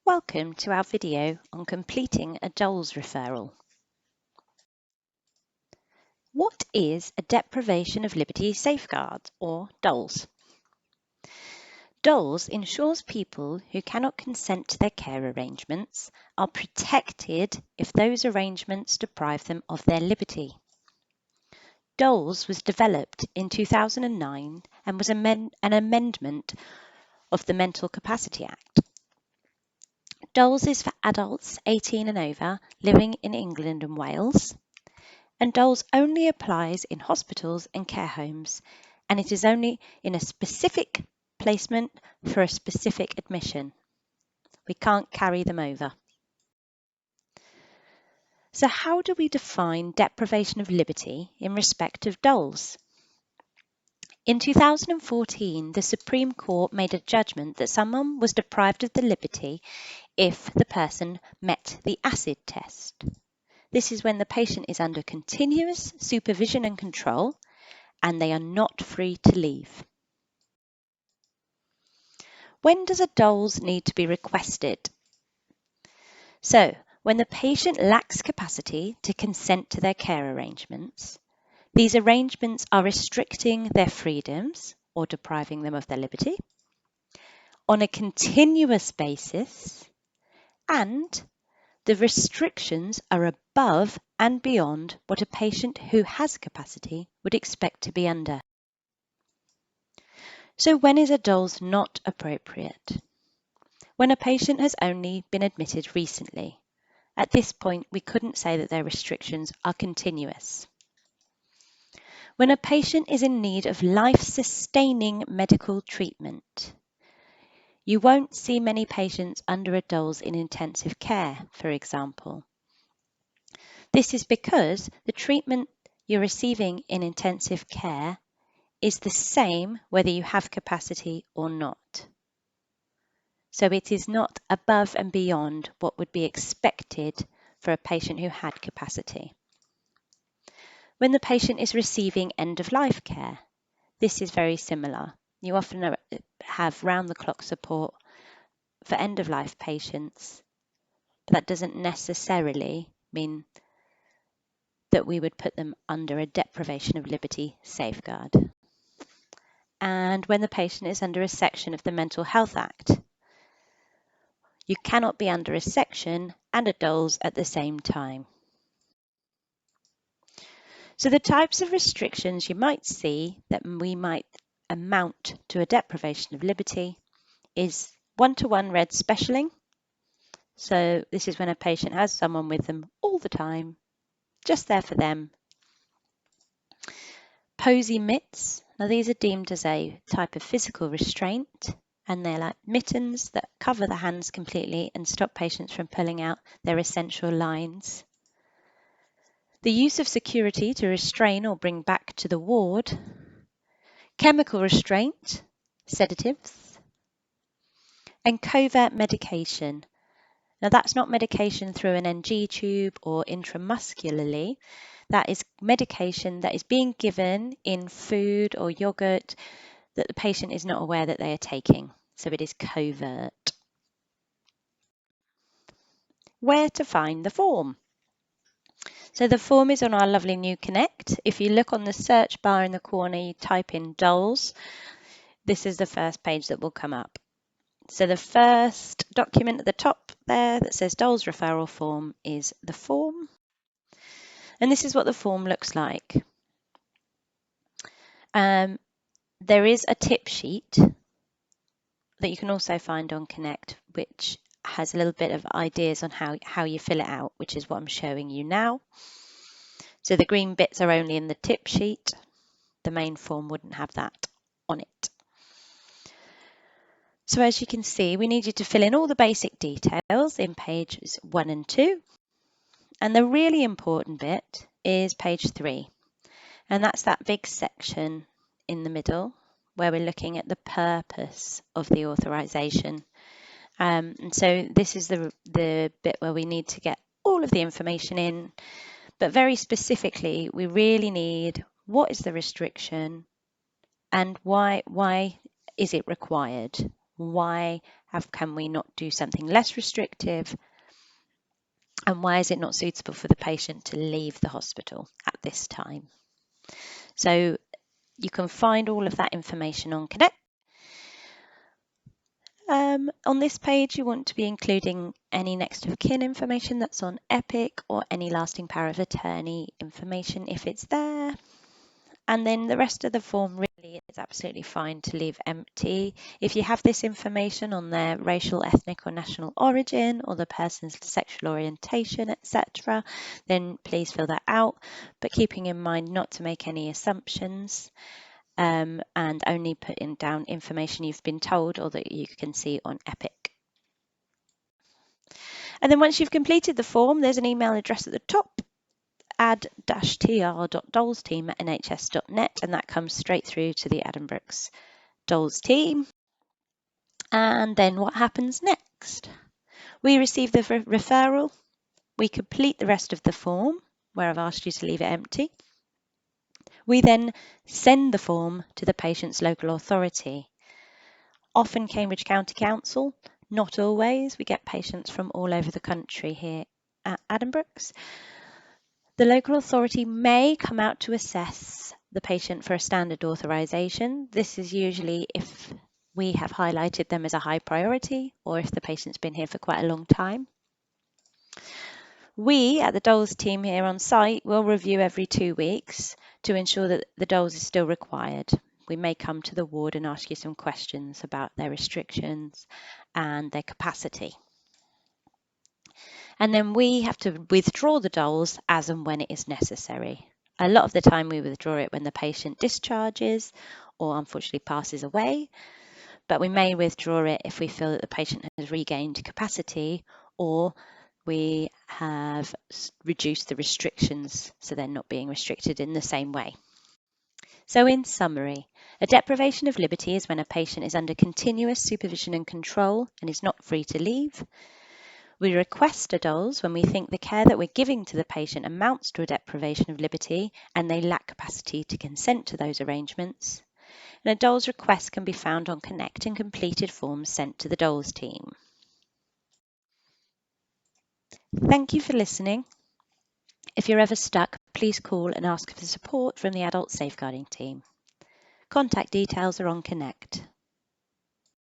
Welcome to our video on completing a DOLS referral. What is a deprivation of liberty safeguard, or DOLS? DOLS ensures people who cannot consent to their care arrangements are protected if those arrangements deprive them of their liberty. DOLS was developed in 2009 and was an amendment of the Mental Capacity Act. DOLS is for adults 18 and over living in England and Wales, and DOLS only applies in hospitals and care homes, and it is only in a specific placement for a specific admission. We can't carry them over. So how do we define deprivation of liberty in respect of DOLS? In 2014, the Supreme Court made a judgment that someone was deprived of the liberty if the person met the acid test. This is when the patient is under continuous supervision and control and they are not free to leave. When does a DOLS need to be requested? So, when the patient lacks capacity to consent to their care arrangements, these arrangements are restricting their freedoms or depriving them of their liberty on a continuous basis, and the restrictions are above and beyond what a patient who has capacity would expect to be under. So when is a DOLS not appropriate? When a patient has only been admitted recently. At this point, we couldn't say that their restrictions are continuous. When a patient is in need of life-sustaining medical treatment. You won't see many patients under a DOLS in intensive care, for example. This is because the treatment you're receiving in intensive care is the same whether you have capacity or not. So it is not above and beyond what would be expected for a patient who had capacity. When the patient is receiving end-of-life care, this is very similar. You often have round-the-clock support for end-of-life patients, but that doesn't necessarily mean that we would put them under a deprivation of liberty safeguard. And when the patient is under a section of the Mental Health Act, you cannot be under a section and a DOLS at the same time. So the types of restrictions you might see that we might amount to a deprivation of liberty is one-to-one red specialing. So this is when a patient has someone with them all the time, just there for them. Posy mitts. Now these are deemed as a type of physical restraint, and they're like mittens that cover the hands completely and stop patients from pulling out their essential lines. The use of security to restrain or bring back to the ward. Chemical restraint, sedatives, and covert medication. Now that's not medication through an NG tube or intramuscularly. That is medication that is being given in food or yogurt that the patient is not aware that they are taking. So it is covert. Where to find the form? So the form is on our lovely new Connect. If you look on the search bar in the corner, you type in DOLS. This is the first page that will come up. So the first document at the top there that says DOLS referral form is the form. And this is what the form looks like. There is a tip sheet that you can also find on Connect, which has a little bit of ideas on how you fill it out, which is what I'm showing you now. So the green bits are only in the tip sheet. The main form wouldn't have that on it. So as you can see, we need you to fill in all the basic details in pages 1 and 2. And the really important bit is page 3. And that's that big section in the middle where we're looking at the purpose of the authorization. And so this is the bit where we need to get all of the information in, but very specifically, we really need what is the restriction and why is it required? Why can we not do something less restrictive? And why is it not suitable for the patient to leave the hospital at this time? So you can find all of that information on Connect. On this page, you want to be including any next of kin information that's on Epic or any lasting power of attorney information if it's there. And then the rest of the form really is absolutely fine to leave empty. If you have this information on their racial, ethnic or national origin or the person's sexual orientation, etc., then please fill that out, but keeping in mind not to make any assumptions. And only putting down information you've been told or that you can see on Epic. And then once you've completed the form, there's an email address at the top, ad-tr.dolesteam@nhs.net, and that comes straight through to the Addenbrooke's Doles team. And then what happens next? We receive the referral, we complete the rest of the form, where I've asked you to leave it empty. We then send the form to the patient's local authority, often Cambridge County Council, not always. We get patients from all over the country here at Addenbrooke's. The local authority may come out to assess the patient for a standard authorisation. This is usually if we have highlighted them as a high priority or if the patient's been here for quite a long time. We at the Doles team here on site will review every 2 weeks to ensure that the Doles is still required. We may come to the ward and ask you some questions about their restrictions and their capacity. And then we have to withdraw the doles as and when it is necessary. A lot of the time we withdraw it when the patient discharges or unfortunately passes away, but we may withdraw it if we feel that the patient has regained capacity or we have reduced the restrictions so they're not being restricted in the same way. So in summary, a deprivation of liberty is when a patient is under continuous supervision and control and is not free to leave. We request a DOLS when we think the care that we're giving to the patient amounts to a deprivation of liberty and they lack capacity to consent to those arrangements. And a DOLS request can be found on Connect and completed forms sent to the DOLS team. Thank you for listening. If you're ever stuck, please call and ask for support from the Adult Safeguarding team. Contact details are on Connect.